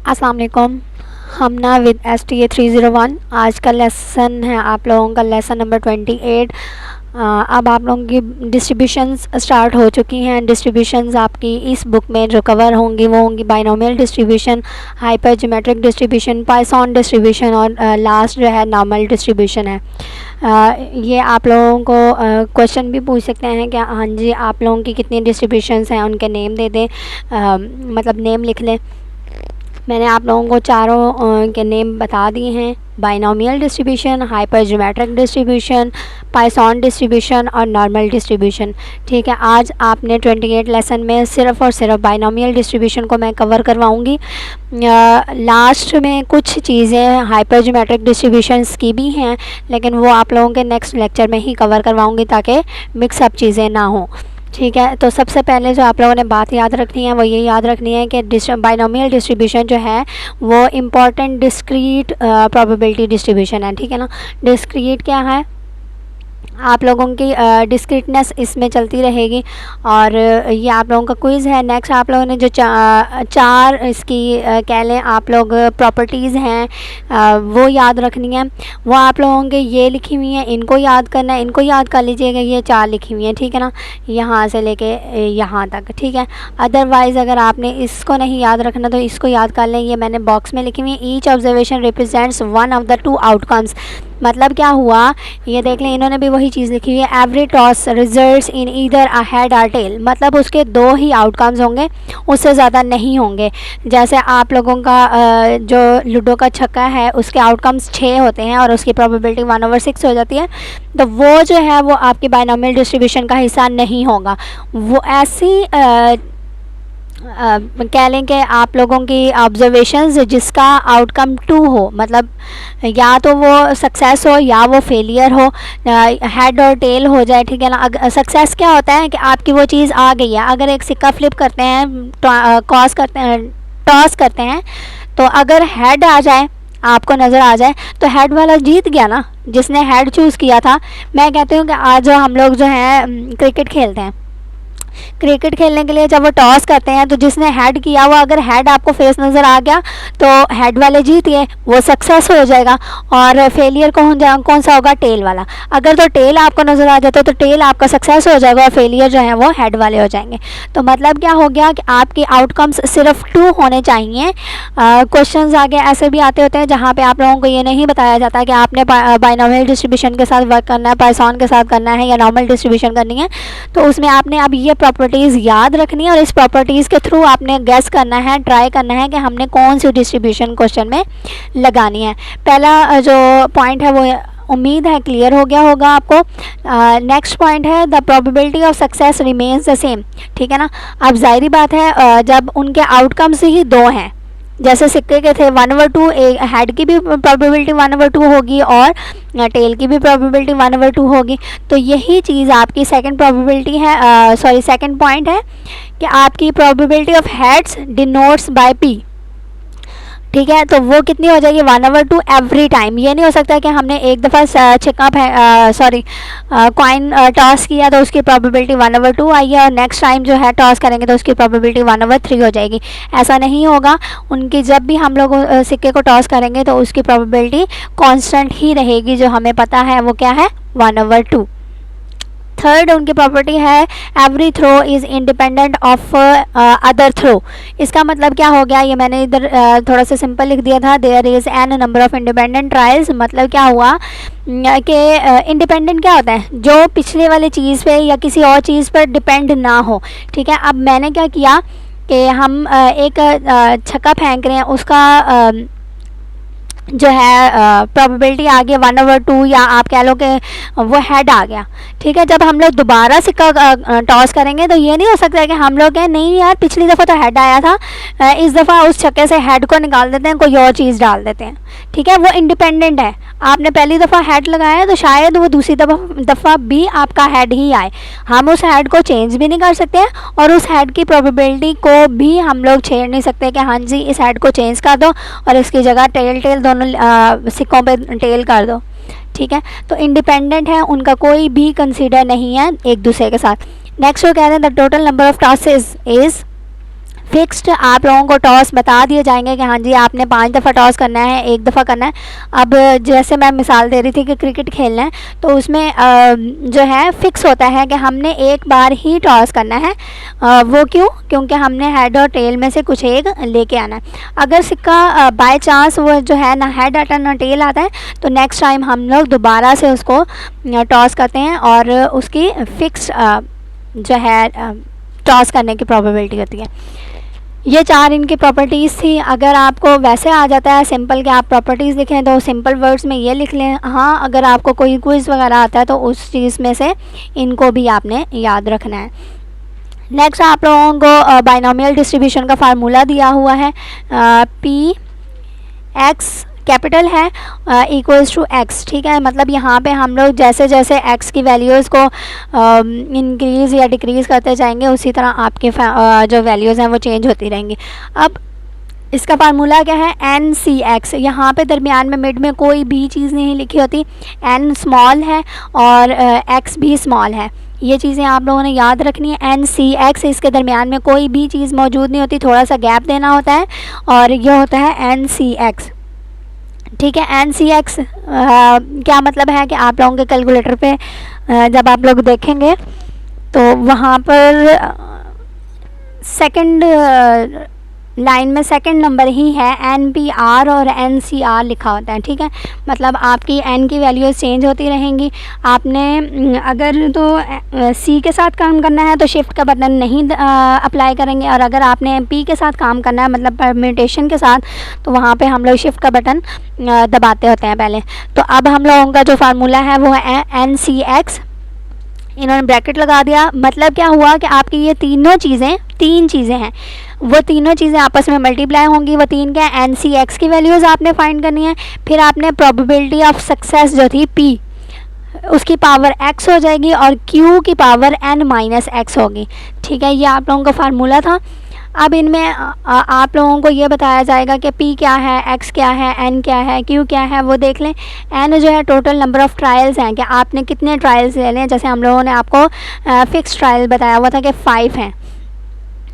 अस्सलाम वालेकुम। हम ना विद STA 301 आज का लेसन है आप लोगों का लेसन नंबर 28। अब आप लोगों की डिस्ट्रीब्यूशंस स्टार्ट हो चुकी हैं। डिस्ट्रीब्यूशंस आपकी इस बुक में जो कवर होंगी वो होंगी binomial distribution, hyper geometric distribution, Poisson distribution और लास्ट जो है नॉर्मल डिस्ट्रीब्यूशन है। ये आप लोगों को क्वेश्चन भी पूछ सकते हैं कि हाँ जी आप लोगों की कितनी डिस्ट्रीब्यूशंस हैं, उनके नेम दे दें, मतलब नेम लिख लें। मैंने आप लोगों को चारों के नेम बता दिए हैं: binomial distribution, hyper geometric distribution, Poisson distribution और नॉर्मल डिस्ट्रीब्यूशन। ठीक है, आज आपने 28 लेसन में सिर्फ और सिर्फ बाइनोमियल डिस्ट्रीब्यूशन को मैं कवर करवाऊंगी। लास्ट में कुछ चीज़ें हाइपर ज्योमेट्रिक डिस्ट्रीब्यूशंस की भी हैं, लेकिन वो आप लोगों के नेक्स्ट लेक्चर में ही कवर करवाऊंगी ताकि मिक्सअप चीज़ें ना हों। ठीक है, तो सबसे पहले जो आप लोगों ने बात याद रखनी है वो ये याद रखनी है कि बाइनोमियल डिस्ट्रीब्यूशन जो है वो इम्पॉर्टेंट डिस्क्रीट प्रोबेबिलिटी डिस्ट्रीब्यूशन है। ठीक है ना, डिस्क्रीट क्या है, आप लोगों की डिस्क्रीटनेस इसमें चलती रहेगी। और ये आप लोगों का क्विज़ है। नेक्स्ट आप लोगों ने जो चार इसकी कह लें आप लोग प्रॉपर्टीज़ हैं वो याद रखनी है। वो आप लोगों के ये लिखी हुई हैं, इनको याद करना है, इनको याद कर लीजिएगा। ये चार लिखी हुई हैं, ठीक है ना, यहाँ से लेके यहाँ तक। ठीक है, अदरवाइज़ अगर आपने इसको नहीं याद रखना तो इसको याद कर लें। ये मैंने बॉक्स में लिखी हुई है। Each observation represents one of the two outcomes. मतलब क्या हुआ, ये देख लें, इन्होंने भी वही चीज़ लिखी हुई है। Every toss results in either a head और टेल। मतलब उसके दो ही आउटकम्स होंगे, उससे ज़्यादा नहीं होंगे। जैसे आप लोगों का जो लूडो का छक्का है उसके आउटकम्स 6 होते हैं और उसकी प्रोबेबिलिटी 1/6 हो जाती है, तो वो जो है वो आपकी बाइनोमियल डिस्ट्रीब्यूशन का हिस्सा नहीं होगा। वो ऐसी कह लें कि आप लोगों की ऑब्जर्वेशंस जिसका आउटकम 2 हो, मतलब या तो वो सक्सेस हो या वो फेलियर हो, हेड और टेल हो जाए। ठीक है ना, सक्सेस क्या होता है कि आपकी वो चीज़ आ गई है। अगर एक सिक्का फ्लिप करते हैं, टॉस करते हैं, तो अगर हेड आ जाए, आपको नज़र आ जाए, तो हेड वाला जीत गया ना, जिसने हेड चूज़ किया था। मैं कहती हूँ कि आज हम लोग जो है क्रिकेट खेलते हैं, क्रिकेट खेलने के लिए जब वो टॉस करते हैं तो जिसने हेड किया वो अगर हेड आपको फेस नज़र आ गया तो हेड वाले जीत गए, वो सक्सेस हो जाएगा। और फेलियर कौन सा होगा, टेल वाला। अगर तो टेल आपको नज़र आ जाता तो टेल आपका सक्सेस हो जाएगा और फेलियर जो है वो हेड वाले हो जाएंगे। तो मतलब क्या हो गया कि आपके आउटकम्स सिर्फ 2 होने चाहिए। क्वेश्चन आगे ऐसे भी आते होते हैं जहाँ पे आप लोगों को ये नहीं बताया जाता कि आपने बाइनोमियल डिस्ट्रीब्यूशन के साथ वर्क करना है, पॉइसन के साथ करना है या नॉर्मल डिस्ट्रीब्यूशन करनी है। तो उसमें आपने अब ये प्रॉपर्टीज़ याद रखनी है और इस प्रॉपर्टीज़ के थ्रू आपने गेस करना है, ट्राई करना है कि हमने कौन सी डिस्ट्रीब्यूशन क्वेश्चन में लगानी है। पहला जो पॉइंट है वो उम्मीद है क्लियर हो गया होगा आपको। नेक्स्ट पॉइंट है the probability of success remains the same. ठीक है ना, अब जाहिर बात है जब उनके आउटकम्स ही 2 हैं, जैसे सिक्के के थे 1/2, हेड की भी प्रोबेबिलिटी 1/2 होगी और टेल की भी प्रोबेबिलिटी 1/2 होगी। तो यही चीज़ आपकी सेकंड प्रोबेबिलिटी है, सेकंड पॉइंट है कि आपकी probability of heads denotes by P. ठीक है, तो वो कितनी हो जाएगी, 1/2 एवरी टाइम। ये नहीं हो सकता कि हमने एक दफ़ा छिक्का कॉइन टॉस किया तो उसकी प्रोबेबिलिटी 1/2 आई है और नेक्स्ट टाइम जो है टॉस करेंगे तो उसकी प्रोबेबिलिटी 1/3 हो जाएगी। ऐसा नहीं होगा। उनकी जब भी हम लोग सिक्के को टॉस करेंगे तो उसकी प्रोबेबिलिटी कांस्टेंट ही रहेगी, जो हमें पता है वो क्या है, 1/2। थर्ड उनकी प्रॉपर्टी है every throw is independent of other throw. इसका मतलब क्या हो गया, ये मैंने इधर थोड़ा सा सिंपल लिख दिया था, there is n number of independent trials. मतलब क्या हुआ कि इंडिपेंडेंट क्या होता है, जो पिछले वाले चीज़ पे या किसी और चीज़ पर डिपेंड ना हो। ठीक है, अब मैंने क्या किया कि हम एक छक्का फेंक रहे हैं, उसका जो है प्रोबेबिलिटी आ गई 1/2 या आप कह लो कि वो हेड आ गया। ठीक है, जब हम लोग दोबारा सिक्का टॉस करेंगे तो ये नहीं हो सकता कि हम लोग कहें नहीं यार पिछली दफ़ा तो हेड आया था, इस दफ़ा उस छक्के से हेड को निकाल देते हैं, कोई और चीज़ डाल देते हैं। ठीक है, वो इंडिपेंडेंट है। आपने पहली दफ़ा हेड लगाया तो शायद वो दूसरी दफ़ा भी आपका हेड ही आए। हम उस हेड को चेंज भी नहीं कर सकते हैं और उस हेड की प्रोबेबिलिटी को भी हम लोग छेड़ नहीं सकते कि हाँ जी इस हेड को चेंज कर दो और इसकी जगह टेल दोनों सिक्कों पे टेल कर दो। ठीक है, तो इंडिपेंडेंट है, उनका कोई भी कंसीडर नहीं है एक दूसरे के साथ। नेक्स्ट वो कह रहे हैं the total number of tosses is fixed आप लोगों को टॉस बता दिए जाएंगे कि हाँ जी आपने 5 दफ़ा टॉस करना है, 1 दफ़ा करना है। अब जैसे मैं मिसाल दे रही थी कि क्रिकेट खेलना है, तो उसमें जो है फिक्स होता है कि हमने एक बार ही टॉस करना है। वो क्यों? क्योंकि हमने हेड और टेल में से कुछ एक लेके आना है। अगर सिक्का बाय चांस वो जो है ना हेड आता है ना टेल आता है, तो नेक्स्ट टाइम हम लोग दोबारा से उसको टॉस करते हैं और उसकी फिक्स जो है टॉस करने की प्रोबेबिलिटी होती है। ये 4 इनकी प्रॉपर्टीज़ थी। अगर आपको वैसे आ जाता है सिंपल कि आप प्रॉपर्टीज़ लिखें तो सिंपल वर्ड्स में ये लिख लें। हाँ, अगर आपको कोई क्विज़ वगैरह आता है तो उस चीज़ में से इनको भी आपने याद रखना है। नेक्स्ट आप लोगों को बाइनोमियल डिस्ट्रीब्यूशन का फार्मूला दिया हुआ है। पी एक्स कैपिटल है इक्वल्स टू एक्स, ठीक है। मतलब यहाँ पे हम लोग जैसे जैसे एक्स की वैल्यूज़ को इंक्रीज़ या डिक्रीज़ करते जाएंगे, उसी तरह आपके जो वैल्यूज़ हैं वो चेंज होती रहेंगी। अब इसका फार्मूला क्या है? N c x. यहाँ पे दरमियान में मिड में कोई भी चीज़ नहीं लिखी होती। एन स्मॉल है और एक्स भी स्मॉल है। ये चीज़ें आप लोगों ने याद रखनी है। एन सी एक्स, इसके दरमियान में कोई भी चीज़ मौजूद नहीं होती, थोड़ा सा गैप देना होता है और ये होता है एन सी एक्स, ठीक है। एन सी एक्स क्या मतलब है कि आप लोगों के कैलकुलेटर पे जब आप लोग देखेंगे तो वहाँ पर सेकंड लाइन में सेकंड नंबर ही है एन पी आर और एन सी आर लिखा होता है, ठीक है। मतलब आपकी एन की वैल्यूज़ चेंज होती रहेंगी। आपने अगर तो सी के साथ काम करना है तो शिफ्ट का बटन नहीं अप्लाई करेंगे, और अगर आपने पी के साथ काम करना है मतलब परम्यूटेशन के साथ, तो वहाँ पे हम लोग शिफ्ट का बटन दबाते होते हैं पहले। तो अब हम लोगों का जो फार्मूला है वो है एन सी एक्स, इन्होंने ब्रैकेट लगा दिया। मतलब क्या हुआ कि आपकी ये तीन चीज़ें हैं, वो तीनों चीज़ें आपस में मल्टीप्लाई होंगी। वो तीन क्या है? एन सी एक्स की वैल्यूज़ आपने फाइंड करनी है। फिर आपने प्रोबेबिलिटी ऑफ सक्सेस जो थी पी, उसकी पावर एक्स हो जाएगी और क्यू की पावर एन माइनस एक्स होगी, ठीक है। ये आप लोगों का फार्मूला था। अब इनमें आप लोगों को ये बताया जाएगा कि P क्या है, X क्या है, N क्या है, Q क्या है, वो देख लें। N जो है टोटल नंबर ऑफ़ ट्रायल्स हैं कि आपने कितने ट्रायल्स ले लें। जैसे हम लोगों ने आपको फिक्स ट्रायल बताया हुआ था कि 5 हैं,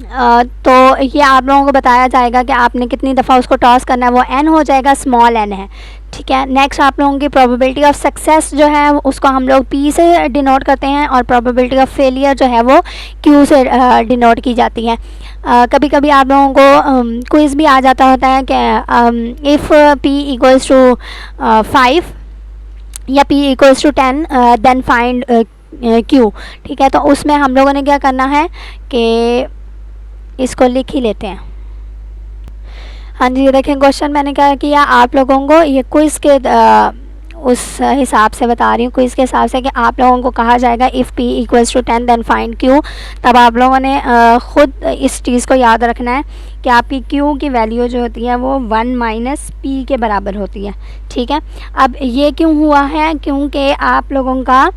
तो ये आप लोगों को बताया जाएगा कि आपने कितनी दफ़ा उसको टॉस करना है, वो n हो जाएगा, स्मॉल n है, ठीक है। नेक्स्ट आप लोगों की प्रोबेबिलिटी ऑफ सक्सेस जो है उसको हम लोग P से डिनोट करते हैं और प्रोबेबिलिटी ऑफ फेलियर जो है वो Q से डिनोट की जाती है। कभी कभी आप लोगों को क्विज़ भी आ जाता होता है कि इफ़ P इक्वल्स टू 5 या P equals to 10 then find Q, ठीक है। तो उसमें हम लोगों ने क्या करना है कि इसको लिख ही लेते हैं। हाँ जी, देखें क्वेश्चन मैंने क्या किया, आप लोगों को ये क्विज़ के उस हिसाब से बता रही हूँ, क्विज़ के हिसाब से कि आप लोगों को कहा जाएगा if P equals to 10 then find Q। तब आप लोगों ने ख़ुद इस चीज़ को याद रखना है कि आपकी Q की वैल्यू जो होती है वो 1 माइनस P के बराबर होती है, ठीक है। अब ये क्यों हुआ है? क्योंकि आप लोगों का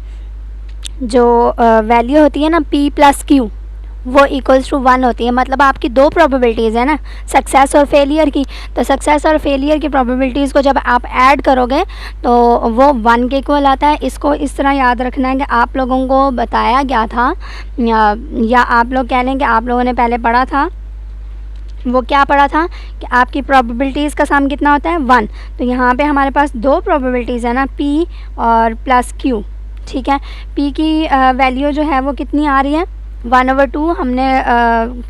जो वैल्यू होती है ना P प्लस Q, वो इक्वल्स टू 1 होती है। मतलब आपकी दो प्रोबेबिलिटीज़ है ना, सक्सेस और फेलियर की। तो सक्सेस और फेलियर की प्रोबेबिलिटीज़ को जब आप ऐड करोगे तो वो 1 के इक्वल आता है। इसको इस तरह याद रखना है कि आप लोगों को बताया गया था या आप लोग कह लें कि आप लोगों ने पहले पढ़ा था, वो क्या पढ़ा था कि आपकी प्रोबेबिलिटीज़ का सम कितना होता है? 1। तो यहाँ पे हमारे पास दो प्रोबेबिलिटीज़ है ना, P और प्लस Q, ठीक है। P की वैल्यू जो है वो कितनी आ रही है? 1/2। हमने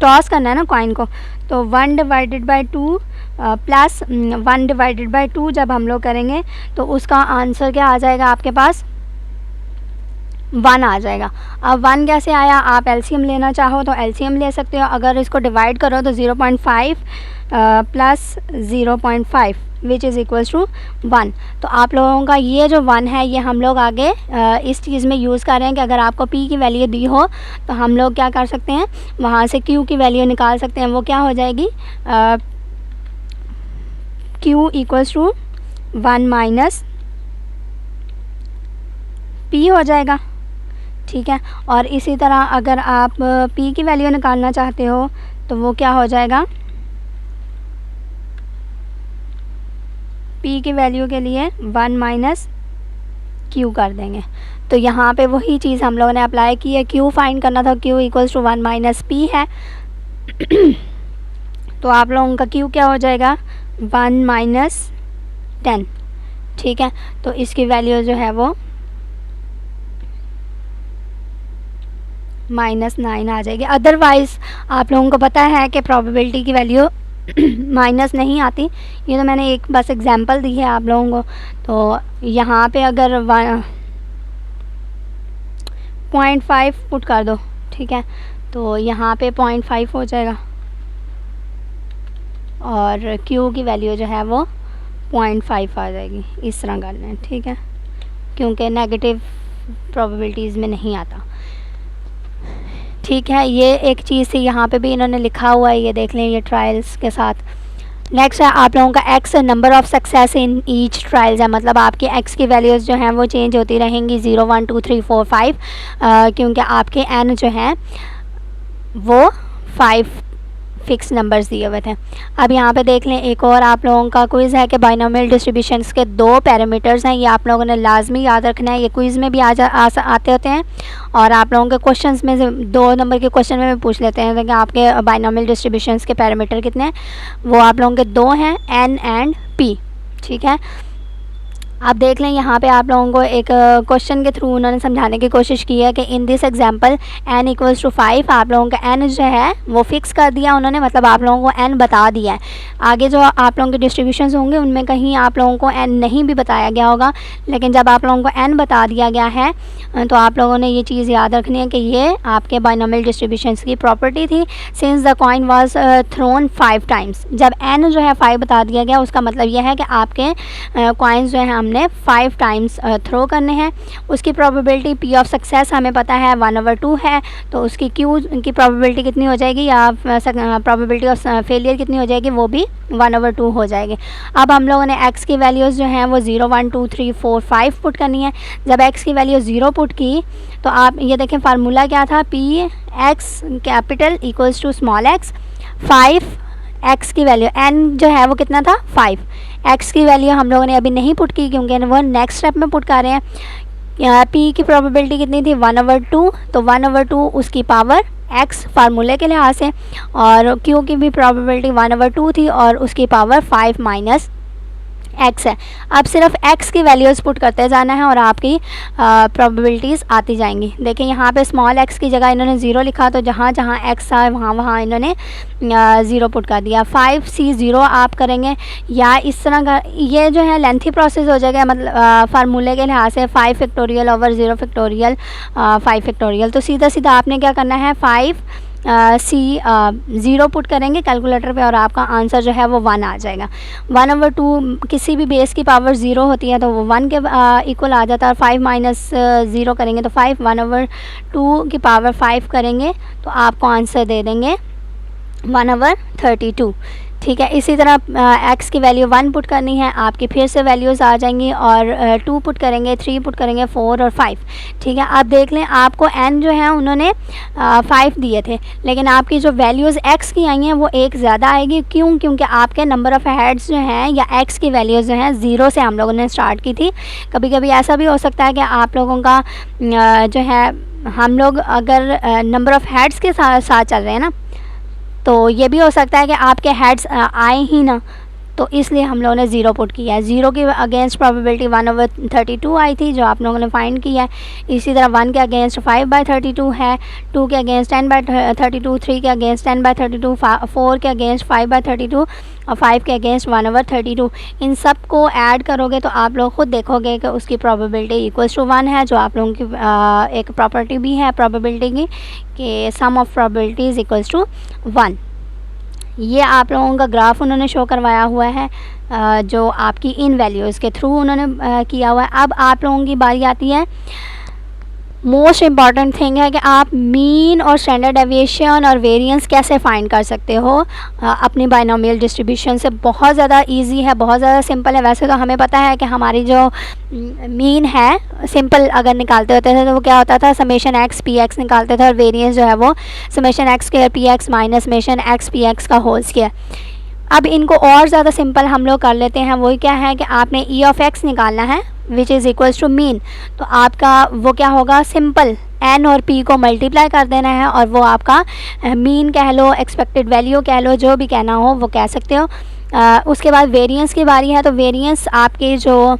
टॉस करना है ना कॉइन को, तो 1 divided by 2 plus 1 divided by 2 जब हम लोग करेंगे तो उसका आंसर क्या आ जाएगा आपके पास? 1 आ जाएगा। अब 1 कैसे आया? आप एलसीएम लेना चाहो तो एलसीएम ले सकते हो। अगर इसको डिवाइड करो तो 0.5 plus 0.5 which is equals to 1। तो आप लोगों का ये जो 1 है ये हम लोग आगे इस चीज़ में यूज़ कर रहे हैं कि अगर आपको P की वैल्यू दी हो तो हम लोग क्या कर सकते हैं, वहाँ से Q की वैल्यू निकाल सकते हैं। वो क्या हो जाएगी? Q equals to 1 minus P हो जाएगा, ठीक है। और इसी तरह अगर आप P की वैल्यू निकालना चाहते हो तो वो क्या हो जाएगा? P की वैल्यू के लिए 1 माइनस Q कर देंगे। तो यहाँ पे वही चीज़ हम लोगों ने अप्लाई की है। Q फाइंड करना था, Q equals to 1 minus P है। तो आप लोगों का क्यू क्या हो जाएगा 1 माइनस 10, ठीक है। तो इसकी वैल्यू जो है वो -9 आ जाएगी। अदरवाइज़ आप लोगों को पता है कि प्रोबेबिलिटी की वैल्यू माइनस नहीं आती। ये तो मैंने एक बस एग्जांपल दी है आप लोगों को। तो यहाँ पे अगर 0.5 पुट कर दो, ठीक है, तो यहाँ पे 0.5 हो जाएगा और Q की वैल्यू जो है वो 0.5 आ जाएगी। इस तरह कर लें, ठीक है, क्योंकि नेगेटिव प्रोबेबिलिटीज़ में नहीं आता, ठीक है। ये एक चीज़ थी, यहाँ पे भी इन्होंने लिखा हुआ है, ये देख लें, ये ट्रायल्स के साथ। नेक्स्ट है आप लोगों का x number of success in each trials है, मतलब आपके x की वैल्यूज़ जो हैं वो चेंज होती रहेंगी 0 1 2 3 4 5, क्योंकि आपके n जो हैं वो 5 फिक्स नंबर्स दिए हुए थे। अब यहाँ पे देख लें, एक और आप लोगों का क्विज़ है कि बाइनोमियल डिस्ट्रीब्यूशंस के 2 पैरामीटर्स हैं। ये आप लोगों ने लाजमी याद रखना है, ये क्विज़ में भी आते होते हैं और आप लोगों के क्वेश्चंस में से 2 नंबर के क्वेश्चन में भी पूछ लेते हैं कि आपके बाइनोमियल डिस्ट्रीब्यूशंस के पैरामीटर कितने हैं। वो आप लोगों के 2 हैं, n एंड p, ठीक है। आप देख लें, यहाँ पे आप लोगों को एक क्वेश्चन के थ्रू उन्होंने समझाने की कोशिश की है कि इन दिस एग्जांपल n = 5, आप लोगों का n जो है वो फिक्स कर दिया उन्होंने, मतलब आप लोगों को n बता दिया है। आगे जो आप लोगों के डिस्ट्रीब्यूशंस होंगे उनमें कहीं आप लोगों को n नहीं भी बताया गया होगा, लेकिन जब आप लोगों को n बता दिया गया है तो आप लोगों ने ये चीज़ याद रखनी है कि ये आपके बाइनोमियल डिस्ट्रीब्यूशंस की प्रॉपर्टी थी। Since the coin was thrown 5 times, जब n जो है 5 बता दिया गया, उसका मतलब यह है कि आपके कॉइन्स जो है हमने 5 टाइम्स थ्रो करने हैं। उसकी प्रोबेबिलिटी p ऑफ सक्सेस हमें पता है 1/2 है, तो उसकी q की प्रोबेबिलिटी कितनी हो जाएगी या प्रोबेबिलिटी ऑफ फेलियर कितनी हो जाएगी, वो भी 1/2 हो जाएगी। अब हम लोगों ने x की वैल्यूज़ जो हैं वो 0 1 2 3 4 5 पुट करनी है। जब x की वैल्यू 0 पुट की तो आप ये देखें फार्मूला क्या था, p x capital equals to small x, 5 x की वैल्यू n जो है वो कितना था 5, x की वैल्यू हम लोगों ने अभी नहीं पुट की क्योंकि वो नेक्स्ट स्टेप में पुट कर रहे हैं। p की प्रोबेबिलिटी कितनी थी 1/2, तो 1/2 उसकी पावर x फार्मूले के लिहाज से, और q की भी प्रोबेबिलिटी 1/2 थी और उसकी पावर 5 माइनस x है। अब सिर्फ x की वैल्यूज़ पुट करते जाना है और आपकी प्रोबेबिलिटीज़ आती जाएंगी। देखिए यहाँ पे स्मॉल x की जगह इन्होंने 0 लिखा, तो जहाँ जहाँ x था वहाँ इन्होंने 0 पुट कर दिया। 5c0 आप करेंगे या इस तरह का, ये जो है लेंथी प्रोसेस हो जाएगा, मतलब फार्मूले के लिहाज से 5 फैक्टोरियल ओवर 0 फैक्टोरियल 5 फैक्टोरियल। तो सीधा सीधा आपने क्या करना है, 0 पुट करेंगे कैलकुलेटर पे और आपका आंसर जो है वो 1 आ जाएगा। 1/2 किसी भी बेस की पावर 0 होती है तो वो 1 के इक्वल आ जाता है। 5 माइनस 0 करेंगे तो 5, 1/2 की पावर 5 करेंगे तो आपको आंसर दे देंगे 1/32, ठीक है। इसी तरह x की वैल्यू 1 पुट करनी है, आपकी फिर से वैल्यूज़ आ जाएंगी और 2 पुट करेंगे, 3 पुट करेंगे, 4 और 5, ठीक है। आप देख लें, आपको n जो है उन्होंने 5 दिए थे, लेकिन आपकी जो वैल्यूज़ x की आई हैं वो एक ज़्यादा आएगी। क्यों? क्योंकि आपके नंबर ऑफ़ हेड्स जो हैं या x की वैल्यूज़ जो हैं 0 से हम लोगों ने स्टार्ट की थी। कभी कभी ऐसा भी हो सकता है कि आप लोगों का जो है, हम लोग अगर नंबर ऑफ़ हेड्स के साथ चल रहे हैं ना, तो ये भी हो सकता है कि आपके हेड्स आए ही ना, तो इसलिए हम लोगों ने 0 पुट किया है। 0 की अगेंस्ट प्रोबेबिलिटी 1/32 आई थी जो आप लोगों ने फाइंड किया है। इसी तरह 1 के अगेंस्ट 5/32 है, 2 के अगेंस्ट 10/32, 3 के अगेंस्ट 10/32, 4 के अगेंस्ट 5/32 और 5 के अगेंस्ट 1/32। इन सब को ऐड करोगे तो आप लोग खुद देखोगे कि उसकी प्रोबेबिलिटी इक्वल्स टू 1 है, जो आप लोगों की एक प्रॉपर्टी भी है प्रोबेबिलिटी की कि सम ऑफ प्रोबेबिलिटीज़ इक्वल्स टू 1। ये आप लोगों का ग्राफ उन्होंने शो करवाया हुआ है जो आपकी इन वैल्यूज़ के थ्रू उन्होंने किया हुआ है। अब आप लोगों की बारी आती है, मोस्ट इम्पॉर्टेंट थिंग है कि आप मीन और स्टैंडर्ड डेविएशन और वेरिएंस कैसे फाइंड कर सकते हो अपनी बाइनोमियल डिस्ट्रीब्यूशन से। बहुत ज़्यादा इजी है, बहुत ज़्यादा सिंपल है। वैसे तो हमें पता है कि हमारी जो मीन है सिंपल अगर निकालते होते थे तो वो क्या होता था, समेशन एक्स पी एक्स निकालते थे और वेरिएंस जो है वो summation x square P x minus summation x P x का होल स्क्वायर। अब इनको और ज़्यादा सिंपल हम लोग कर लेते हैं। वही क्या है कि आपने ई ऑफ एक्स निकालना है which is equals to mean, तो आपका वो क्या होगा, सिंपल एन और पी को मल्टीप्लाई कर देना है और वो आपका मीन कह लो, एक्सपेक्टेड वैल्यू कह लो, जो भी कहना हो वो कह सकते हो। उसके बाद वेरिएंस की बारी है, तो वेरिएंस आपके जो,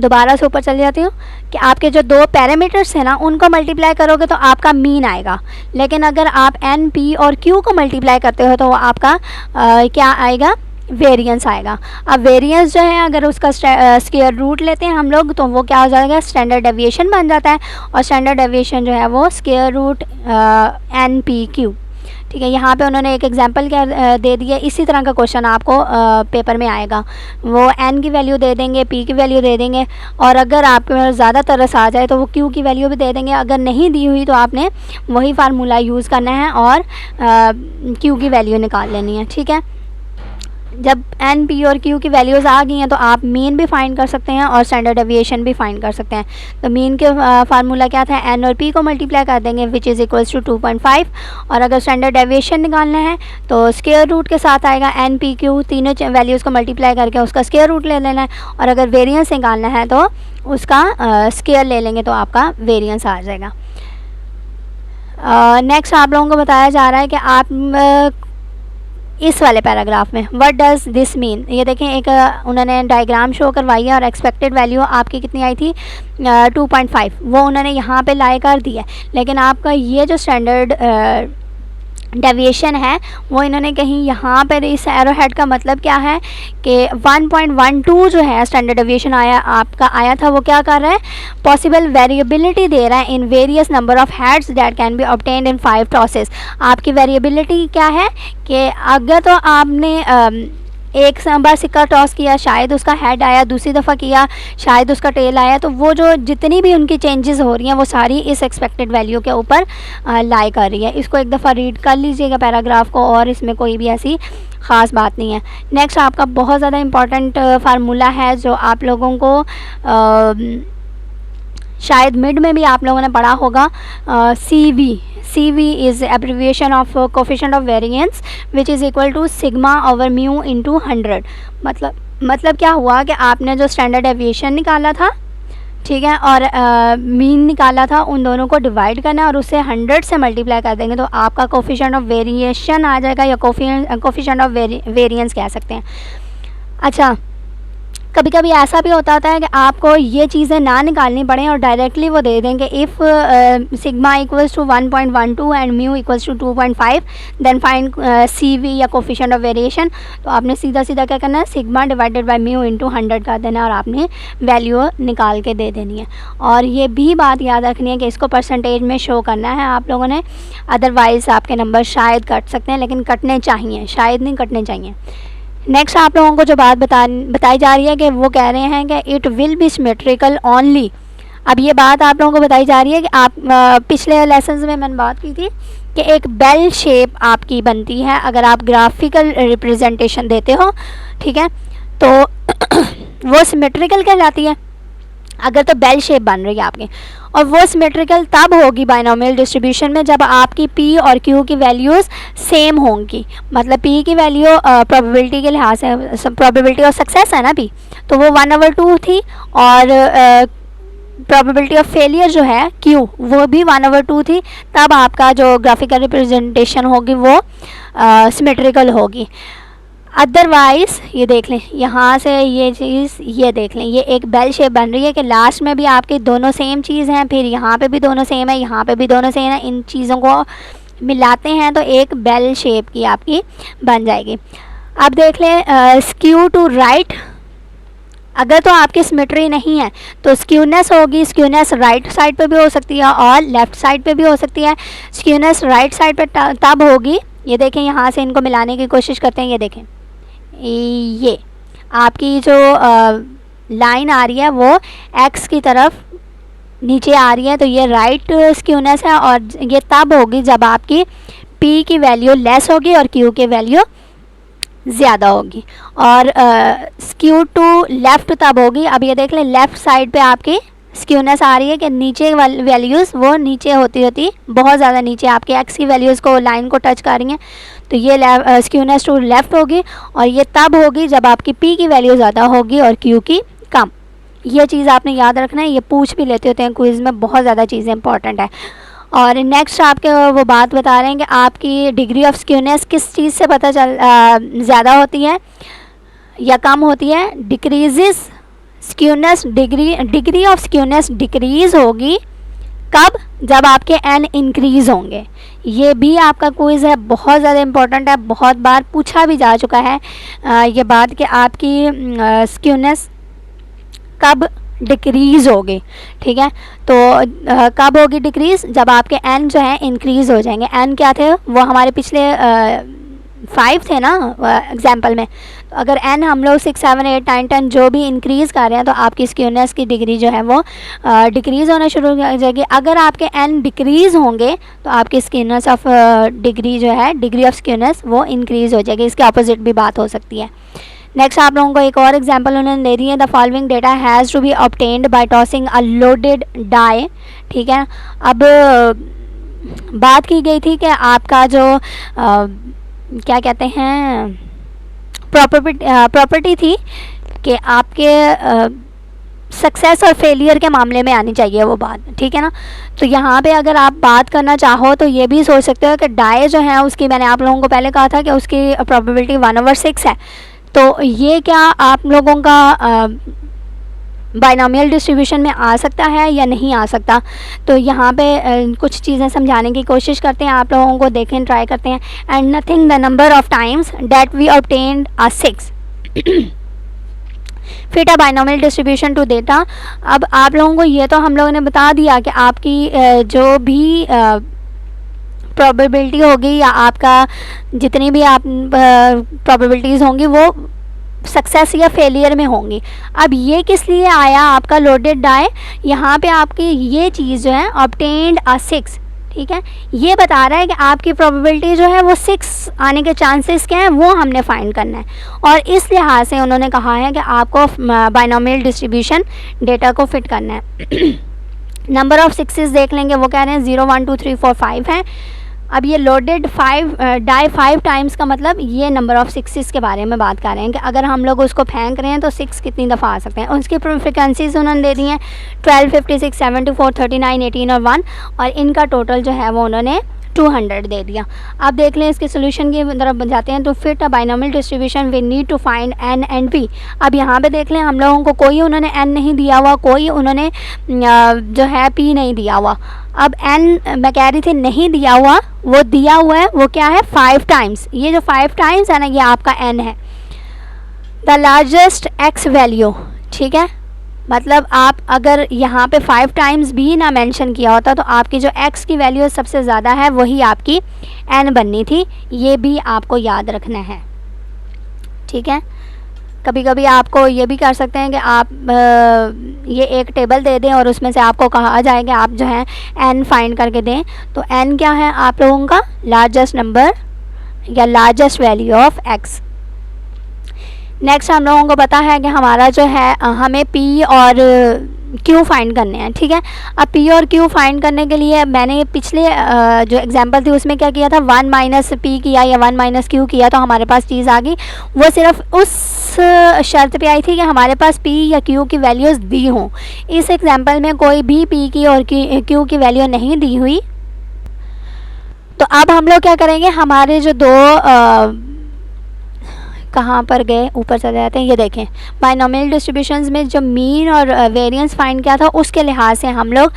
दोबारा से ऊपर चले जाती हूँ, कि आपके जो दो पैरामीटर्स हैं ना उनको मल्टीप्लाई करोगे तो आपका मीन आएगा, लेकिन अगर आप एन, पी और क्यू को मल्टीप्लाई करते हो तो वो आपका क्या आएगा, वेरिएंस आएगा। अब वेरिएंस जो है अगर उसका स्क्वायर रूट लेते हैं हम लोग तो वो क्या हो जाएगा, स्टैंडर्ड डेविएशन बन जाता है, और स्टैंडर्ड डेविएशन जो है वो square root n p q. ठीक है, यहाँ पे उन्होंने एक एग्जांपल क्या दे दिया, इसी तरह का क्वेश्चन आपको पेपर में आएगा। वो एन की वैल्यू दे देंगे, पी की वैल्यू दे देंगे, और अगर आपको ज़्यादा तरस आ जाए तो वो क्यू की वैल्यू भी दे देंगे। अगर नहीं दी हुई तो आपने वही फार्मूला यूज़ करना है और क्यू की वैल्यू निकाल लेनी है। ठीक है, जब एन, पी और क्यू की वैल्यूज़ आ गई हैं तो आप मीन भी फाइंड कर सकते हैं और स्टैंडर्ड डेविएशन भी फाइंड कर सकते हैं। तो मीन के फार्मूला क्या था, एन और पी को मल्टीप्लाई कर देंगे विच इज़ इक्वल्स टू 2.5, और अगर स्टैंडर्ड डेविएशन निकालना है तो स्क्वायर रूट के साथ आएगा, एन, पी, क्यू तीनों वैल्यूज़ को मल्टीप्लाई करके उसका स्क्वायर रूट ले लेना है, और अगर वेरिएंस निकालना है तो उसका स्क्वायर ले लेंगे तो आपका वेरिएंस आ जाएगा। नेक्स्ट आप लोगों को बताया जा रहा है कि आप इस वाले पैराग्राफ में व्हाट डज़ दिस मीन, ये देखें एक उन्होंने डायग्राम शो करवाई है और एक्सपेक्टेड वैल्यू आपकी कितनी आई थी 2.5, वो उन्होंने यहाँ पे लाई कर दी है, लेकिन आपका ये जो स्टैंडर्ड डेविएशन है वो इन्होंने कहीं यहाँ पर, इस एरो हेड का मतलब क्या है कि 1.12 जो है स्टैंडर्ड डेविएशन आपका आया था, वो क्या कर रहा है, पॉसिबल वेरिएबिलिटी दे रहा है in various number of heads that can be obtained in 5 tosses. आपकी वेरिएबिलिटी क्या है कि अगर तो आपने एक बार सिक्का टॉस किया, शायद उसका हेड आया, दूसरी दफ़ा किया शायद उसका टेल आया, तो वो जो जितनी भी उनकी चेंजेस हो रही हैं वो सारी इस एक्सपेक्टेड वैल्यू के ऊपर लाई कर रही है। इसको एक दफ़ा रीड कर लीजिएगा पैराग्राफ को, और इसमें कोई भी ऐसी ख़ास बात नहीं है। नेक्स्ट आपका बहुत ज़्यादा इम्पॉर्टेंट फार्मूला है जो आप लोगों को शायद मिड में भी आप लोगों ने पढ़ा होगा, CV is abbreviation of coefficient of variance which is equal to sigma over mu into 100। मतलब क्या हुआ कि आपने जो स्टैंडर्ड डेविएशन निकाला था, ठीक है, और मीन निकाला था, उन दोनों को डिवाइड करना है और उससे 100 से मल्टीप्लाई कर देंगे तो आपका कोफिशिएंट ऑफ वेरिएशन आ जाएगा, या कोफिशिएंट ऑफ वेरिएंस कह सकते हैं। अच्छा, कभी कभी ऐसा भी होता है कि आपको ये चीज़ें ना निकालनी पड़े और डायरेक्टली वो दे दें कि if sigma equals to 1.12 and mu equals to 2.5 then find CV या कोफिशिएंट ऑफ वेरिएशन। तो आपने सीधा सीधा क्या करना है, sigma divided by mu into 100 कर देना है और आपने वैल्यू निकाल के दे देनी है। और ये भी बात याद रखनी है कि इसको परसेंटेज में शो करना है आप लोगों ने, अदरवाइज़ आपके नंबर शायद कट सकते हैं, लेकिन कटने चाहिए, शायद नहीं कटने चाहिए। नेक्स्ट आप लोगों को जो बात बताई जा रही है कि वो कह रहे हैं कि it will be symmetrical only. अब ये बात आप लोगों को बताई जा रही है कि आप पिछले लेसन में मैंने बात की थी कि एक बेल शेप आपकी बनती है अगर आप ग्राफिकल रिप्रेजेंटेशन देते हो, ठीक है, तो वो सिमेट्रिकल कहलाती है अगर तो बेल शेप बन रही है आपकी। और वो सिमेट्रिकल तब होगी बाइनोमियल डिस्ट्रीब्यूशन में जब आपकी P और Q की वैल्यूज़ सेम होंगी। मतलब P की वैल्यू प्रोबेबिलिटी के लिहाज से, प्रोबेबिलिटी ऑफ सक्सेस है ना P, तो वो 1/2 थी, और प्रोबेबिलिटी ऑफ फेलियर जो है Q वो भी 1/2 थी। तब आपका जो ग्राफिकल रिप्रेजेंटेशन होगी वो सिमेट्रिकल होगी। अदरवाइज़ ये देख लें, यहाँ से ये चीज़ ये देख लें, ये एक बेल शेप बन रही है कि लास्ट में भी आपके दोनों सेम चीज़ हैं, फिर यहाँ पे भी दोनों सेम है, यहाँ पे भी दोनों सेम है, इन चीज़ों को मिलाते हैं तो एक बेल शेप की आपकी बन जाएगी। अब देख लें स्क्यू टू राइट, अगर तो आपकी सिमेट्री नहीं है तो स्क्यूनेस होगी, स्क्यूनेस राइट साइड पे भी हो सकती है और लेफ़्ट साइड पे भी हो सकती है। स्क्यूनेस राइट साइड पे तब होगी, ये देखें यहाँ से इनको मिलाने की कोशिश करते हैं, ये देखें ये आपकी जो लाइन आ रही है वो एक्स की तरफ नीचे आ रही है, तो ये राइट स्क्यूनेस है, और ये तब होगी जब आपकी P की वैल्यू लेस होगी और Q की वैल्यू ज़्यादा होगी। और स्क्यू टू लेफ़्ट तब होगी, अब ये देख लें लेफ़्ट साइड पे आपकी स्क्यूनेस आ रही है कि नीचे वैल्यूज़ वो नीचे होती बहुत ज़्यादा नीचे आपके एक्स की वैल्यूज़ को लाइन को टच कर रही हैं, तो ये स्क्यूनेस टू लेफ़्ट होगी, और ये तब होगी जब आपकी P की वैल्यू ज़्यादा होगी और Q की कम। ये चीज़ आपने याद रखना है, ये पूछ भी लेते होते हैं क्विज़ में, बहुत ज़्यादा चीज़ें इंपॉर्टेंट है। और नेक्स्ट आपके वो बात बता रहे हैं कि आपकी डिग्री ऑफ स्क्यूनेस किस चीज़ से पता चल ज़्यादा होती है या कम होती है। Decreases skewness, degree of skewness decrease होगी कब, जब आपके एन इंक्रीज़ होंगे। ये भी आपका क्विज़ है, बहुत ज़्यादा इंपॉर्टेंट है, बहुत बार पूछा भी जा चुका है ये बात कि आपकी स्क्यूनेस कब डिक्रीज़ होगी। ठीक है, तो कब होगी डिक्रीज़, जब आपके एन जो है इंक्रीज़ हो जाएंगे। एन क्या थे, वो हमारे पिछले 5 थे ना एग्जाम्पल में। तो अगर एन हम लोग 6, 7, 8, 9, 10 जो भी इंक्रीज़ कर रहे हैं तो आपकी स्क्यूनेस की डिग्री जो है वो डिक्रीज़ होना शुरू हो जाएगी। अगर आपके एन डिक्रीज़ होंगे तो आपकी स्क्यूनेस ऑफ डिग्री जो है, डिग्री ऑफ स्क्यूनेस वो इंक्रीज़ हो जाएगी। इसके अपोजिट भी बात हो सकती है। नेक्स्ट आप लोगों को एक और एग्जांपल उन्होंने दे दी है, the following data has to be obtained by tossing a loaded die. ठीक है, अब बात की गई थी कि आपका जो क्या कहते हैं प्रॉपर्टी थी कि आपके सक्सेस और फेलियर के मामले में आनी चाहिए वो बात। ठीक है ना, तो यहाँ पे अगर आप बात करना चाहो तो ये भी सोच सकते हो कि डाई जो है उसकी, मैंने आप लोगों को पहले कहा था कि उसकी प्रोबेबिलिटी 1/6 है। तो ये क्या आप लोगों का बाइनोमियल डिस्ट्रीब्यूशन में आ सकता है या नहीं आ सकता। तो यहाँ पे कुछ चीज़ें समझाने की कोशिश करते हैं, आप लोगों को देखें, ट्राई करते हैं। And nothing the number of times that we obtained a 6 fit a binomial distribution to data. अब आप लोगों को ये तो हम लोगों ने बता दिया कि आपकी जो भी प्रोबेबिलिटी होगी या आपका जितनी भी आप प्रोबेबिलिटीज़ होंगी वो सक्सेस या फेलियर में होंगी। अब ये किस लिए आया आपका लोडेड डाई, यहाँ पे आपकी ये चीज़ जो है ऑब्टेन्ड अ 6। ठीक है, ये बता रहा है कि आपकी प्रोबेबिलिटी जो है वो 6 आने के चांसेस क्या हैं वो हमने फाइंड करना है। और इस लिहाज से उन्होंने कहा है कि आपको बाइनोमियल डिस्ट्रीब्यूशन डेटा को फिट करना है। नंबर ऑफ 6 देख लेंगे, वो कह रहे हैं 0, 1, 2, 3, 4, 5 हैं। अब ये लोडेड डाई 5 टाइम्स का मतलब ये नंबर ऑफ 6 के बारे में बात कर रहे हैं कि अगर हम लोग उसको फेंक रहे हैं तो 6 कितनी दफ़ा आ सकते हैं। उसकी फ्रिक्वेंसीज उन्होंने दे दी हैं 12, 56, 74, 39, 18 और 1, और इनका टोटल जो है वो उन्होंने 200 दे दिया। अब देख लें इसके सोल्यूशन की तरफ जाते हैं। तो fit a binomial distribution we need to find n and p. अब यहाँ पे देख लें हम लोगों को कोई उन्होंने एन नहीं दिया हुआ, कोई उन्होंने जो है पी नहीं दिया हुआ। अब एन मैं कह रही थी नहीं दिया हुआ, वो दिया हुआ है, वो क्या है 5 टाइम्स। ये जो 5 टाइम्स है ना ये आपका एन है। द लार्जेस्ट एक्स वैल्यू, ठीक है, मतलब आप अगर यहाँ पे 5 टाइम्स भी ना मेंशन किया होता तो आपकी जो x की वैल्यू सबसे ज़्यादा है वही आपकी n बननी थी। ये भी आपको याद रखना है। ठीक है, कभी कभी आपको ये भी कर सकते हैं कि आप ये एक टेबल दे दें और उसमें से आपको कहा जाए कि आप जो है n फाइंड करके दें। तो n क्या है आप लोगों का लार्जेस्ट नंबर या largest value of x। Next हम लोगों को पता है कि हमारा जो है हमें p और q फाइंड करने हैं। ठीक है, अब p और q फाइंड करने के लिए मैंने पिछले जो एग्जांपल थी उसमें क्या किया था 1 माइनस p किया या 1 माइनस q किया तो हमारे पास चीज़ आ गई। वो सिर्फ उस शर्त पे आई थी कि हमारे पास p या q की वैल्यूज़ दी हों। इस एग्जांपल में कोई भी p की और q की वैल्यू नहीं दी हुई। तो अब हम लोग क्या करेंगे, हमारे जो दो कहाँ पर गए, ऊपर चले जाते हैं। ये देखें बाइनोमियल डिस्ट्रीब्यूशंस में जो मीन और वेरिएंस फाइंड किया था उसके लिहाज से हम लोग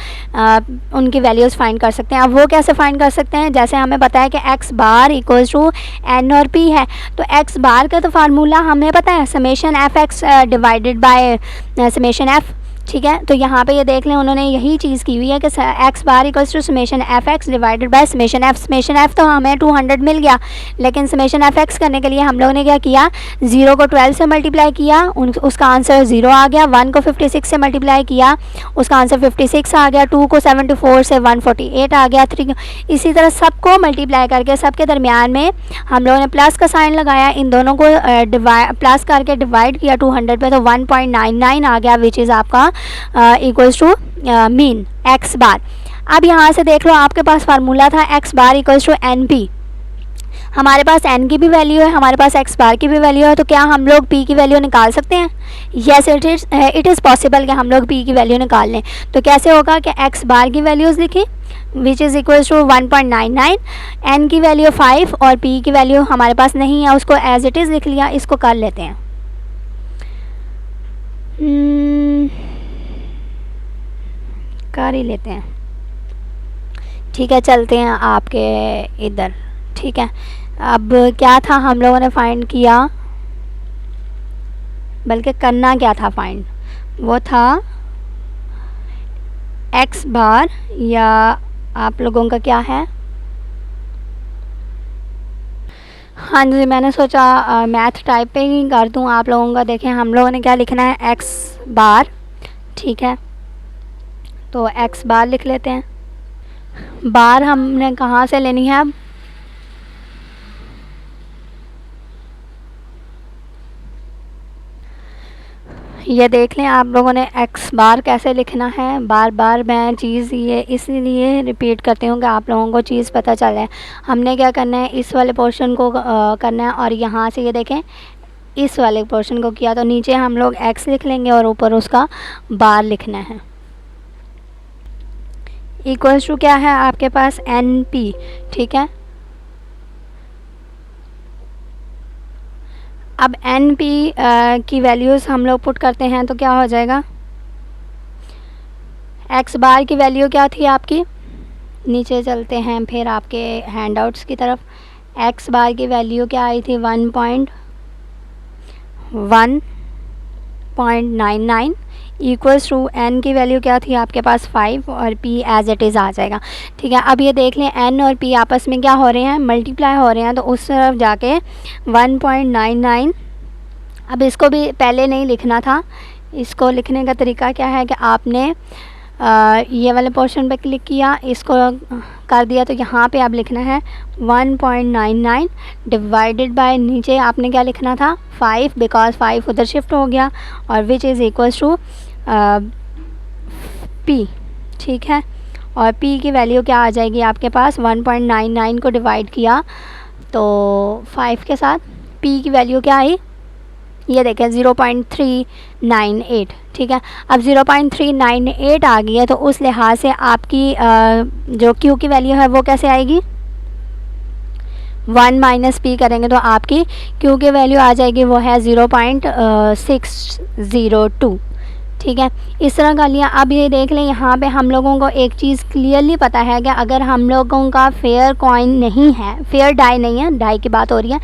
उनकी वैल्यूज़ फाइंड कर सकते हैं। अब वो कैसे फाइंड कर सकते हैं, जैसे हमें पता है कि x bar equals to n और p है। तो x बार का तो फार्मूला हमें पता है summation f x divided by summation f। ठीक है, तो यहाँ पे ये देख लें उन्होंने यही चीज़ की हुई है कि x bar equals to summation f x divided by summation f। Summation f तो हमें 200 मिल गया, लेकिन समेशन एफ एक्स करने के लिए हम लोगों ने क्या किया, 0 को 12 से मल्टीप्लाई किया, उसका आंसर 0 आ गया। 1 को 56 से मल्टीप्लाई किया, उसका आंसर 56 आ गया। 2 को 74 से 148 आ गया। 3 इसी तरह सबको मल्टीप्लाई करके सबके दरमियान में हम लोगों ने प्लस का साइन लगाया, इन दोनों को प्लस करके डिवाइड किया 200 पे तो 1.99 आ गया, विच इज़ आपका equals to mean x bar. अब यहाँ से देख लो आपके पास फार्मूला था x bar equals to n p. हमारे पास n की भी वैल्यू है, हमारे पास x बार की भी वैल्यू है, तो क्या हम लोग p की वैल्यू निकाल सकते हैं? यस, इट इज़ पॉसिबल कि हम लोग p की वैल्यू निकाल लें। तो कैसे होगा कि x बार की वैल्यूज़ लिखी which is equal to 1.99, n की वैल्यू 5 और p की वैल्यू हमारे पास नहीं है, उसको एज इट इज़ लिख लिया। इसको कर लेते हैं, कर ही लेते हैं। ठीक है, चलते हैं आपके इधर। ठीक है, अब क्या था हम लोगों ने फाइंड किया, बल्कि करना क्या था फाइंड, वो था x बार, या आप लोगों का क्या है, हाँ जी, मैंने सोचा मैथ टाइप पे ही कर दूँ आप लोगों का। देखें हम लोगों ने क्या लिखना है, x बार। ठीक है, तो x बार लिख लेते हैं। बार हमने कहाँ से लेनी है अब, ये देख लें आप लोगों ने x बार कैसे लिखना है। बार बार मैं चीज़ ये इसलिए रिपीट करती हूँ कि आप लोगों को चीज़ पता चले। हमने क्या करना है, इस वाले पोर्शन को करना है, और यहाँ से ये देखें इस वाले पोर्शन को किया, तो नीचे हम लोग x लिख लेंगे और ऊपर उसका बार लिखना है। इक्वल्स टू क्या है आपके पास, NP। ठीक है, अब NP की वैल्यूज़ हम लोग पुट करते हैं, तो क्या हो जाएगा, x बार की वैल्यू क्या थी आपकी, नीचे चलते हैं फिर आपके हैंडआउट्स की तरफ। x बार की वैल्यू क्या आई थी, 1.99 इक्वल्स टू n की वैल्यू क्या थी आपके पास 5, और p एज इट इज़ आ जाएगा। ठीक है, अब ये देख लें n और p आपस में क्या हो रहे हैं, मल्टीप्लाई हो रहे हैं, तो उस तरफ जाके 1.99। अब इसको भी पहले नहीं लिखना था, इसको लिखने का तरीका क्या है कि आपने ये वाले पोर्शन पे क्लिक किया, इसको कर दिया, तो यहाँ पे आप लिखना है 1.99 डिवाइडेड बाय, नीचे आपने क्या लिखना था 5, बिकॉज 5 उधर शिफ्ट हो गया, और which is equals to p। ठीक है, और p की वैल्यू क्या आ जाएगी आपके पास, 1.99 को डिवाइड किया तो 5 के साथ, p की वैल्यू क्या आई, ये देखें 0.398। ठीक है, अब 0.398 आ गई है, तो उस लिहाज से आपकी जो q की वैल्यू है वो कैसे आएगी, 1 माइनस p करेंगे तो आपकी q की वैल्यू आ जाएगी, वो है 0.602। ठीक है, इस तरह का लिया। अब ये देख लें, यहाँ पे हम लोगों को एक चीज़ क्लियरली पता है कि अगर हम लोगों का फेयर कॉइन नहीं है, फेयर डाई नहीं है, डाई की बात हो रही है,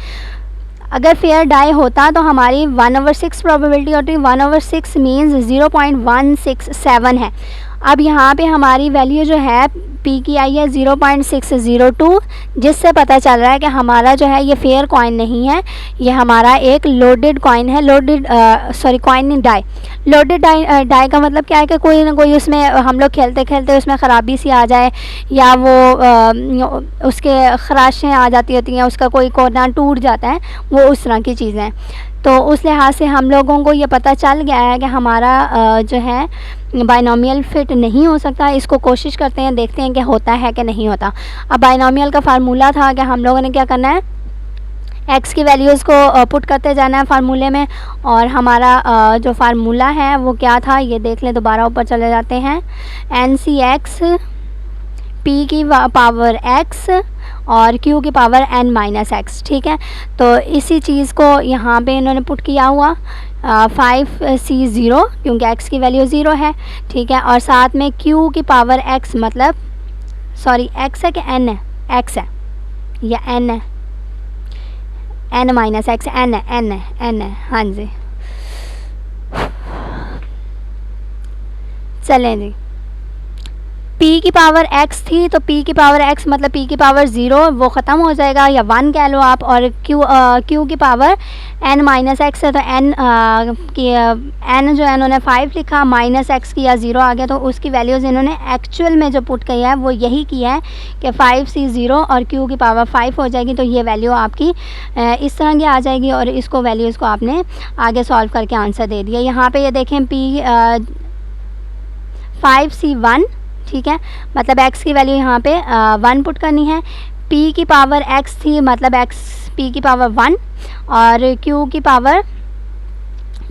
अगर फेयर डाई होता तो हमारी 1/6 प्रोबेबिलिटी होती, 1/6 मीन्स 0.167 है। अब यहाँ पे हमारी वैल्यू जो है p की आई है 0.602, जिससे पता चल रहा है कि हमारा जो है ये फेयर कॉइन नहीं है, ये हमारा एक लोडेड कॉइन है। लोडेड कॉइन नहीं, डाई। लोडेड डाई का मतलब क्या है कि कोई ना कोई उसमें हम लोग खेलते खेलते उसमें ख़राबी सी आ जाए, या वो उसके खराशें आ जाती होती हैं, उसका कोई कोना टूट जाता है, वो उस तरह की चीज़ें। तो उस लिहाज से हम लोगों को ये पता चल गया है कि हमारा जो है बाइनोमियल फिट नहीं हो सकता। इसको कोशिश करते हैं, देखते हैं कि होता है कि नहीं होता। अब बाइनोमियल का फार्मूला था कि हम लोगों ने क्या करना है, x की वैल्यूज़ को पुट करते जाना है फार्मूले में, और हमारा जो फार्मूला है वो क्या था, ये देख लें, दोबारा ऊपर चले जाते हैं, NCx p की पावर x और q की पावर n-x। ठीक है, तो इसी चीज़ को यहाँ पे इन्होंने पुट किया हुआ 5c0, क्योंकि x की वैल्यू 0 है। ठीक है, और साथ में q की पावर x, मतलब सॉरी x है कि n है, x है या n है, n-x, n है, n है, n है, हाँ जी। चलें जी, p की पावर x थी, तो p की पावर x मतलब p की पावर 0, वो ख़त्म हो जाएगा, या 1 कह लो आप, और q की पावर n-x है, तो n जो है इन्होंने 5 लिखा, माइनस x किया, 0 आ गया, तो उसकी वैल्यूज़ इन्होंने एक्चुअल में जो पुट किया है वो यही किया है कि 5c0 और q की पावर 5 हो जाएगी, तो ये वैल्यू आपकी इस तरह की आ जाएगी, और इसको वैल्यूज़ को आपने आगे सॉल्व करके आंसर दे दिया। यहाँ पे ये देखें p 5c1, ठीक है, मतलब x की वैल्यू यहाँ पे 1 पुट करनी है, p p की पावर x थी, मतलब x p की पावर 1 और q की पावर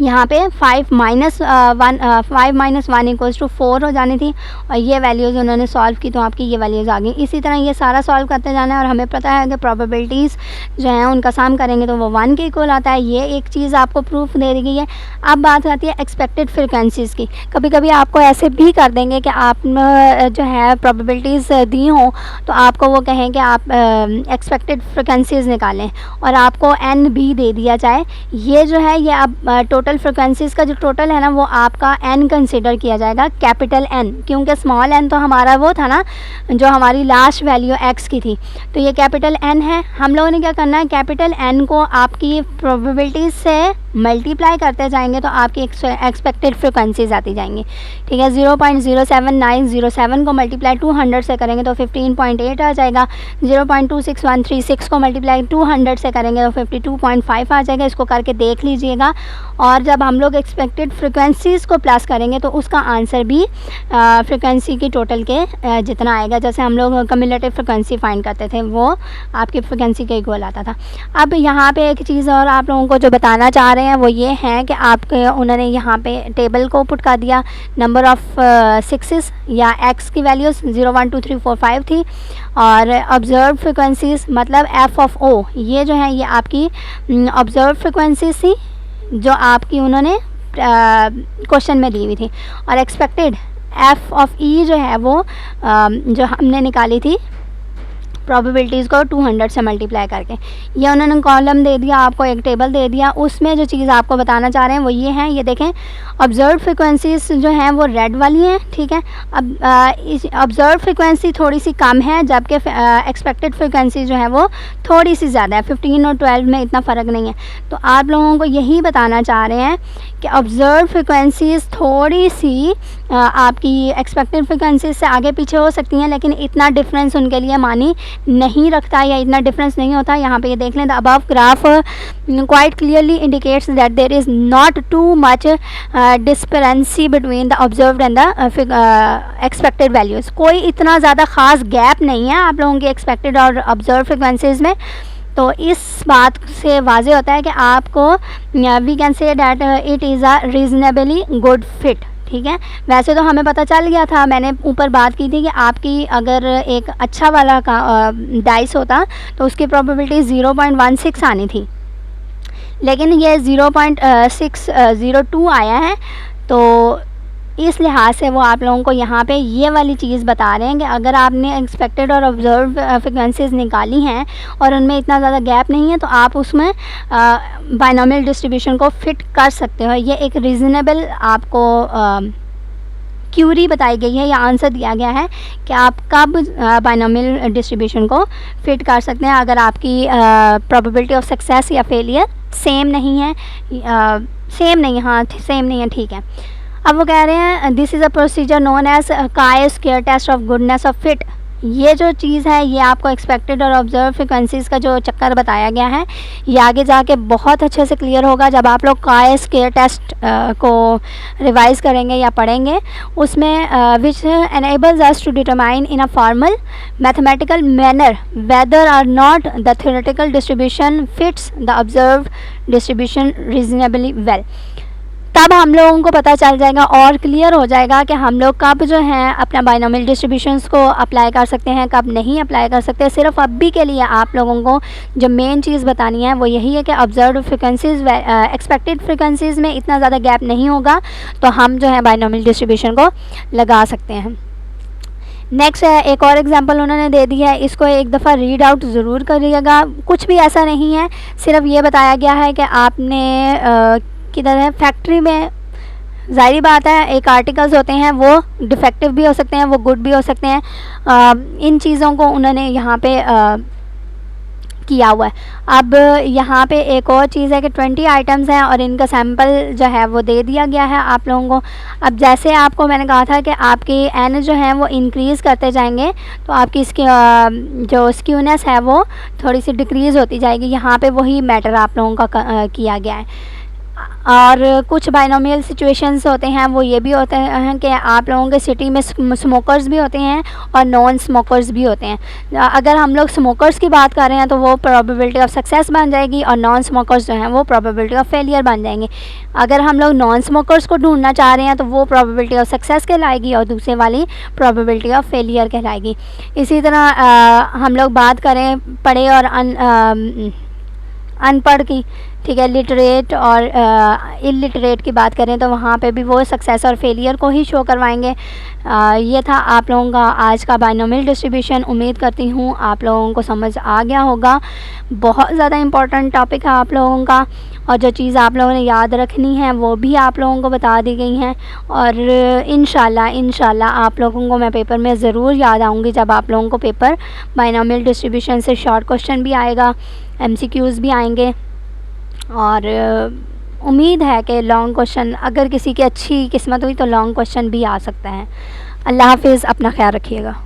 यहाँ पे 5 माइनस 1 इक्वल्स टू 4 हो जानी थी और ये वैल्यूज़ उन्होंने सॉल्व की तो आपकी ये वैल्यूज़ आ गई। इसी तरह ये सारा सॉल्व करते जाना है और हमें पता है कि प्रोबेबिलिटीज़ जो हैं उनका सम करेंगे तो वो 1 के इक्वल आता है। ये एक चीज़ आपको प्रूफ दे दी गई है। अब बात आती है एक्सपेक्टेड फ्रिक्वेंसीज़ की। कभी कभी आपको ऐसे भी कर देंगे कि आप जो है प्रोबेबिलिटीज़ दी हों तो आपको वो कहें कि आप एक्सपेक्टेड फ्रिक्वेंसीज़ निकालें और आपको n भी दे दिया जाए। ये जो है ये अब टोटल फ्रिक्वेंसीज़ का जो टोटल है ना वो आपका n कंसिडर किया जाएगा, कैपिटल N, क्योंकि स्मॉल n तो हमारा वो था ना जो हमारी लास्ट वैल्यू x की थी, तो ये कैपिटल N है। हम लोगों ने क्या करना है, कैपिटल N को आपकी प्रोबेबिलिटीज़ से मल्टीप्लाई करते जाएंगे तो आपकी एक्सपेक्टेड फ्रिक्वेंसीज आती जाएंगी। ठीक है, 0.07907 को मल्टीप्लाई 200 से करेंगे तो 15.8 आ जाएगा। 0.26136 को मल्टीप्लाई 200 से करेंगे तो 52.5 आ जाएगा। इसको करके देख लीजिएगा। और जब हम लोग एक्सपेक्टेड फ्रिक्वेंसीज़ को प्लस करेंगे तो उसका आंसर भी फ्रिक्वेंसी की टोटल के जितना आएगा। जैसे हम लोग कम्युलेटिव फ्रिक्वेंसी फाइंड करते थे वो आपकी फ्रिक्वेंसी के इक्वल आता था। अब यहाँ पे एक चीज़ और आप लोगों को जो बताना चाह रहे हैं वो ये है कि आपके उन्होंने यहाँ पे टेबल को पुट कर दिया, नंबर ऑफ़ सिक्सेस या x की वैल्यूज़ 0 1 2 3 4 5 थी और ऑब्जर्व फ्रिक्वेंसीज़ मतलब f ऑफ o, ये जो है ये आपकी ऑब्जर्व फ्रिक्वेंसीज थी जो आपकी उन्होंने क्वेश्चन में दी हुई थी। और एक्सपेक्टेड f ऑफ e जो है वो जो हमने निकाली थी प्रोबेबिलिटीज़ को 200 से मल्टीप्लाई करके, ये उन्होंने कॉलम दे दिया, आपको एक टेबल दे दिया। उसमें जो चीज़ आपको बताना चाह रहे हैं वो ये हैं, ये देखें ऑब्जर्व फ्रिक्वेंसीज जो हैं वो रेड वाली हैं। ठीक है, अब इस ऑब्जर्व फ्रिक्वेंसी थोड़ी सी कम है जबकि एक्सपेक्टेड फ्रिक्वेंसी जो है वो थोड़ी सी ज़्यादा है। 15 और 12 में इतना फ़र्क नहीं है। तो आप लोगों को यही बताना चाह रहे हैं कि ऑब्जर्व फ्रिक्वेंसीज थोड़ी सी आपकी एक्सपेक्टेड फ्रिक्वेंसीज से आगे पीछे हो सकती हैं, लेकिन इतना डिफरेंस उनके लिए मानी नहीं रखता या इतना डिफरेंस नहीं होता। यहाँ पे ये देख लें, the above graph quite clearly indicates that there is not too much discrepancy between the observed and the expected values. कोई इतना ज़्यादा ख़ास गैप नहीं है आप लोगों की एक्सपेक्टेड और ऑब्जर्व फ्रिक्वेंसीज़ में। तो इस बात से वाज़ेह होता है कि आपको we can say that it is a reasonably good fit. ठीक है, वैसे तो हमें पता चल गया था, मैंने ऊपर बात की थी कि आपकी अगर एक अच्छा वाला का डाइस होता तो उसकी प्रोबेबिलिटी 0.16 आनी थी, लेकिन ये 0.602 आया है। तो इस लिहाज से वो आप लोगों को यहाँ पे ये वाली चीज़ बता रहे हैं कि अगर आपने एक्सपेक्टेड और ऑब्जर्व फ्रिक्वेंसीज निकाली हैं और उनमें इतना ज़्यादा गैप नहीं है तो आप उसमें बाइनोमियल डिस्ट्रीब्यूशन को फिट कर सकते हो। ये एक रीज़नेबल आपको क्यूरी बताई गई है या आंसर दिया गया है कि आप कब बाइनोमियल डिस्ट्रीब्यूशन को फिट कर सकते हैं अगर आपकी प्रोबेबिलिटी ऑफ सक्सेस या फेलियर सेम नहीं है। सेम नहीं है, ठीक है। अब वो कह रहे हैं this is a procedure known as chi-square test of goodness of fit. ये जो चीज़ है ये आपको एक्सपेक्टेड और ऑब्जर्व फ्रिक्वेंसीज़ का जो चक्कर बताया गया है ये आगे जाके बहुत अच्छे से क्लियर होगा जब आप लोग chi-square टेस्ट को रिवाइज करेंगे या पढ़ेंगे। उसमें which enables us to determine in a formal mathematical manner whether or not the theoretical distribution fits the observe distribution reasonably well. तब हम लोगों को पता चल जाएगा और क्लियर हो जाएगा कि हम लोग कब जो है अपना बाइनोमियल डिस्ट्रीब्यूशंस को अप्लाई कर सकते हैं, कब नहीं अप्लाई कर सकते। सिर्फ अभी के लिए आप लोगों को जो मेन चीज़ बतानी है वो यही है कि ऑब्जर्व्ड फ्रिक्वेंसीज एक्सपेक्टेड फ्रिक्वेंसीज में इतना ज़्यादा गैप नहीं होगा तो हम जो है बाइनोमियल डिस्ट्रीब्यूशन को लगा सकते हैं। नेक्स्ट है एक और एग्जांपल उन्होंने दे दी है, इसको एक दफ़ा रीड आउट ज़रूर करिएगा। कुछ भी ऐसा नहीं है, सिर्फ ये बताया गया है कि आपने किधर है फैक्ट्री में, ज़ाहिर बात है एक आर्टिकल्स होते हैं वो डिफेक्टिव भी हो सकते हैं, वो गुड भी हो सकते हैं। इन चीज़ों को उन्होंने यहाँ पे किया हुआ है। अब यहाँ पे एक और चीज़ है कि 20 आइटम्स हैं और इनका सैम्पल जो है वो दे दिया गया है आप लोगों को। अब जैसे आपको मैंने कहा था कि आपकी एन जो है वो इंक्रीज़ करते जाएंगे तो आपकी इसकी जो स्क्यूनेस है वो थोड़ी सी डिक्रीज़ होती जाएगी। यहाँ पे वही मैटर आप लोगों का किया गया है। और कुछ बाइनोमियल सिचुएशंस होते हैं, वो ये भी होते हैं कि आप लोगों के सिटी में स्मोकर्स भी होते हैं और नॉन स्मोकर्स भी होते हैं। अगर हम लोग स्मोकर्स की बात कर रहे हैं तो वो प्रोबेबिलिटी ऑफ सक्सेस बन जाएगी, और नॉन स्मोकर्स जो हैं वो प्रोबेबिलिटी ऑफ फेलियर बन जाएंगे। अगर हम लोग नॉन स्मोकर्स को ढूंढना चाह रहे हैं तो वो प्रोबेबिलिटी ऑफ सक्सेस कहलाएगी और दूसरे वाली प्रोबेबिलिटी ऑफ फेलियर कहलाएगी। इसी तरह हम लोग बात करें पढ़े और अनपढ़ की, ठीक है, लिटरेट और इलिटरेट की बात करें तो वहाँ पे भी वो सक्सेस और फेलियर को ही शो करवाएंगे। ये था आप लोगों का आज का बाइनोमियल डिस्ट्रीब्यूशन। उम्मीद करती हूँ आप लोगों को समझ आ गया होगा। बहुत ज़्यादा इम्पोर्टेंट टॉपिक है आप लोगों का, और जो चीज़ आप लोगों ने याद रखनी है वो भी आप लोगों को बता दी गई हैं। और इंशाल्लाह आप लोगों को मैं पेपर में ज़रूर याद आऊँगी जब आप लोगों को पेपर बाइनोमियल डिस्ट्रीब्यूशन से शॉर्ट क्वेश्चन भी आएगा, MCQs भी आएंगे, और उम्मीद है कि लॉन्ग क्वेश्चन, अगर किसी की अच्छी किस्मत हुई तो लॉन्ग क्वेश्चन भी आ सकता है। अल्लाह हाफिज़, अपना ख्याल रखिएगा।